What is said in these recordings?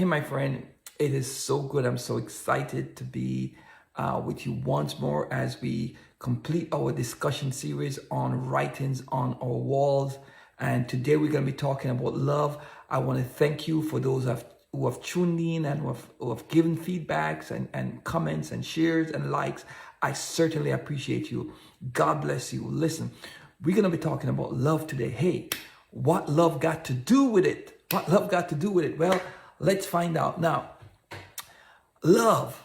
Hey, my friend, it is so good. I'm so excited to be with you once more as we complete our discussion series on writings on our walls. And today we're going to be talking about love. I want to thank you for those who have tuned in and who have given feedbacks and comments and shares and likes. I certainly appreciate you. God bless you. Listen, we're going to be talking about love today. Hey, what love got to do with it? What love got to do with it? Well, let's find out. Now, love,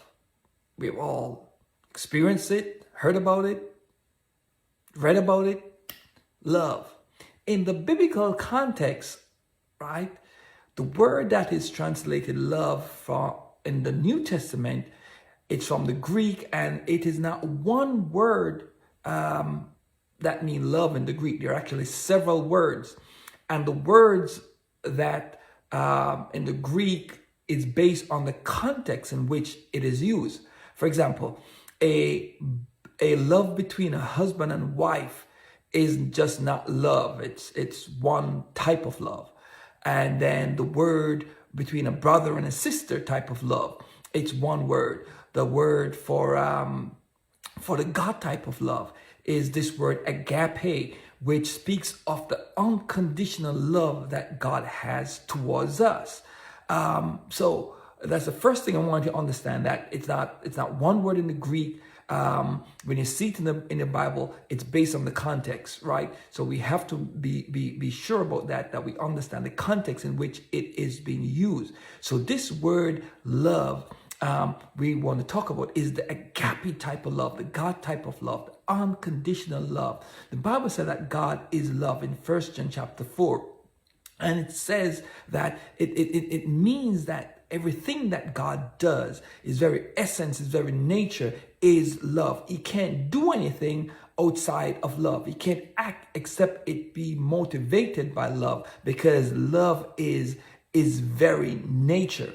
we've all experienced it, heard about it, read about it. Love. In the biblical context, right, the word that is translated love from in the New Testament, it's from the Greek, and it is not one word that mean love in the Greek. There are actually several words. And the words that in the Greek is based on the context in which it is used. For example, a love between a husband and wife is just not love. It's one type of love. And then the word between a brother and a sister type of love, it's one word. The word for the God type of love is this word agape, which speaks of the unconditional love that God has towards us. So that's the first thing I want you to understand, that it's not one word in the Greek. When you see it in the Bible, it's based on the context, right? So we have to be sure about that we understand the context in which it is being used. So this word love, we want to talk about is the agape type of love, the God type of love, the unconditional love. The Bible said that God is love in 1 John chapter 4. And it says that it means that everything that God does, his very essence, his very nature is love. He can't do anything outside of love. He can't act except it be motivated by love, because love is very nature.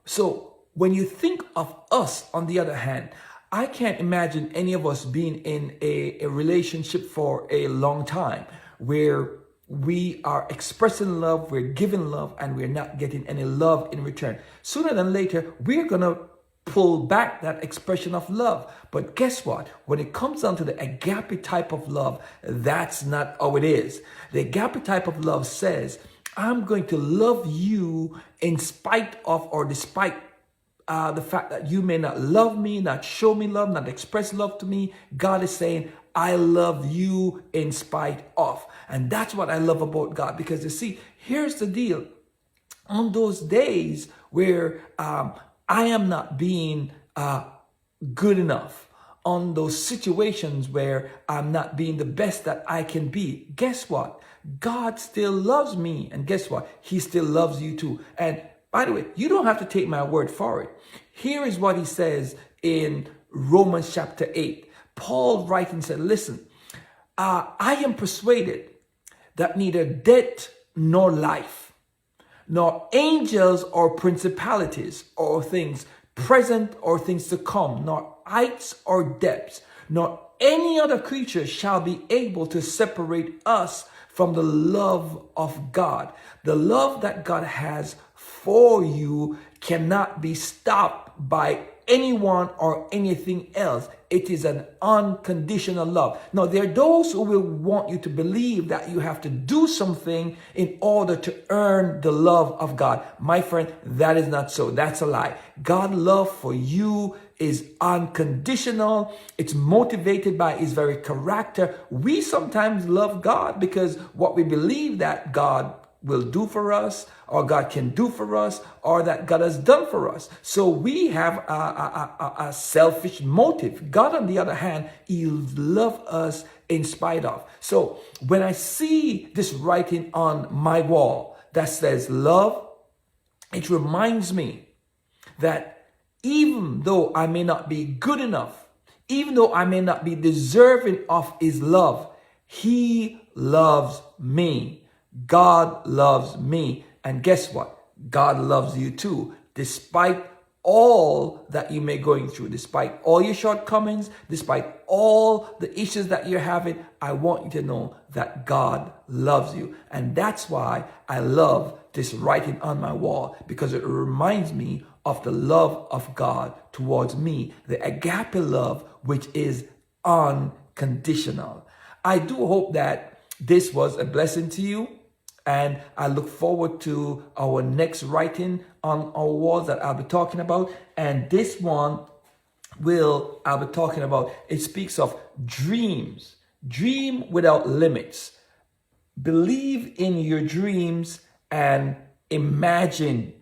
So when you think of us, on the other hand, I can't imagine any of us being in a relationship for a long time where we are expressing love, we're giving love, and we're not getting any love in return. Sooner than later, we're going to pull back that expression of love. But guess what? When it comes down to the agape type of love, that's not how it is. The agape type of love says, I'm going to love you in spite of or despite the fact that you may not love me, not show me love, not express love to me. God is saying, I love you in spite of. And that's what I love about God. Because you see, here's the deal. On those days where I am not being good enough, on those situations where I'm not being the best that I can be, guess what? God still loves me. And guess what? He still loves you too. And by the way, you don't have to take my word for it. Here is what he says in Romans chapter 8. Paul writing said, listen, I am persuaded that neither death nor life, nor angels or principalities or things present or things to come, nor heights or depths, nor any other creature shall be able to separate us from the love of God. The love that God has for you cannot be stopped by anyone or anything else. It is an unconditional love. Now, there are those who will want you to believe that you have to do something in order to earn the love of God. My friend, that is not so. That's a lie. God's love for you is unconditional. It's motivated by his very character. We sometimes love God because what we believe that God will do for us, or God can do for us, or that God has done for us. So we have a selfish motive. God, on the other hand, he loves us in spite of. So when I see this writing on my wall that says love, it reminds me that even though I may not be good enough, even though I may not be deserving of his love, he loves me. God loves me. And guess what? God loves you too. Despite all that you may going through, despite all your shortcomings, despite all the issues that you're having, I want you to know that God loves you. And that's why I love this writing on my wall because it reminds me of the love of God towards me, the agape love, which is unconditional. I do hope that this was a blessing to you, and I look forward to our next writing on our walls that I'll be talking about. And this one I'll be talking about, it speaks of dreams. Dream without limits. Believe in your dreams and imagine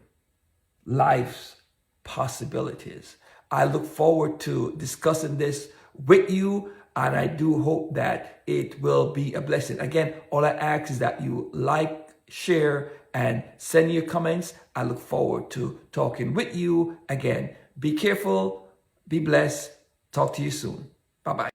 life's possibilities. I look forward to discussing this with you, and I do hope that it will be a blessing. Again, all I ask is that you like, share, and send your comments. I look forward to talking with you again. Be careful, be blessed. Talk to you soon. Bye-bye.